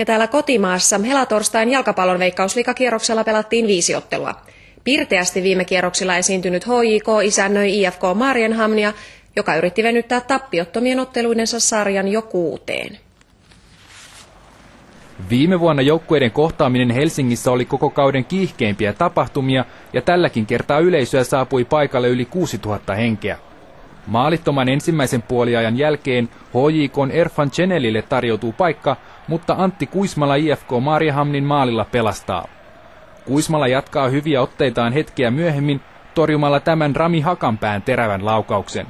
Ja täällä kotimaassa helatorstain jalkapallon veikkausliigakierroksella pelattiin 5 ottelua. Pirteästi viime kierroksilla esiintynyt HJK isännöi IFK Maarienhamnia, joka yritti venyttää tappiottomien otteluidensa sarjan jo 6. Viime vuonna joukkueiden kohtaaminen Helsingissä oli koko kauden kiihkeimpiä tapahtumia ja tälläkin kertaa yleisöä saapui paikalle yli 6000 henkeä. Maalittoman ensimmäisen puoliajan jälkeen HJK:n Erfan Cenelille tarjoutuu paikka, mutta Antti Kuismala IFK Maarienhamnin maalilla pelastaa. Kuismala jatkaa hyviä otteitaan hetkeä myöhemmin torjumalla tämän Rami Hakanpään terävän laukauksen.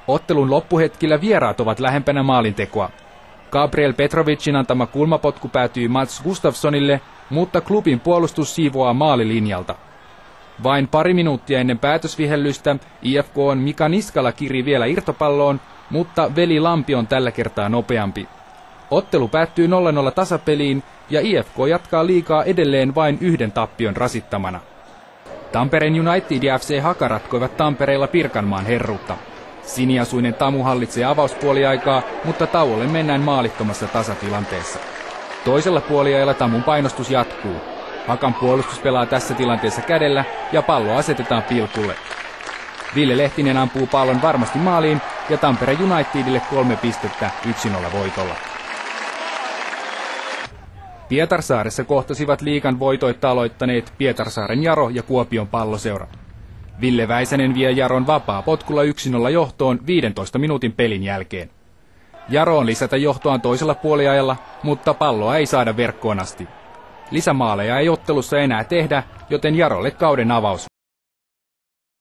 Ottelun loppuhetkillä vieraat ovat lähempänä maalintekoa. Gabriel Petrovicin antama kulmapotku päätyy Mats Gustafssonille, mutta klubin puolustus siivoaa maalilinjalta. Vain pari minuuttia ennen päätösvihellystä IFK on Mika Niskala kiri vielä irtopalloon, mutta Veli Lampi on tällä kertaa nopeampi. Ottelu päättyy 0-0 tasapeliin ja IFK jatkaa liigaa edelleen vain 1 tappion rasittamana. Tampereen United ja FC Haka ratkoivat Tampereella Pirkanmaan herruutta. Siniasuinen Tamu hallitsee avauspuoliaikaa, mutta tauolle mennään maalittomassa tasatilanteessa. Toisella puoliajalla Tamun painostus jatkuu. Hakan puolustus pelaa tässä tilanteessa kädellä ja pallo asetetaan pilkulle. Ville Lehtinen ampuu pallon varmasti maaliin ja Tampere Unitedille 3 pistettä 1-0 voitolla. Pietarsaaressa kohtasivat liigan voitoitta aloittaneet Pietarsaaren Jaro ja Kuopion Palloseura. Ville Väisänen vie Jaron vapaa potkulla 1-0 johtoon 15 minuutin pelin jälkeen. Jaro on lisätä johtoaan toisella puoliajalla, mutta palloa ei saada verkkoon asti. Lisämaaleja ei ottelussa enää tehdä, joten Jarolle kauden avaus.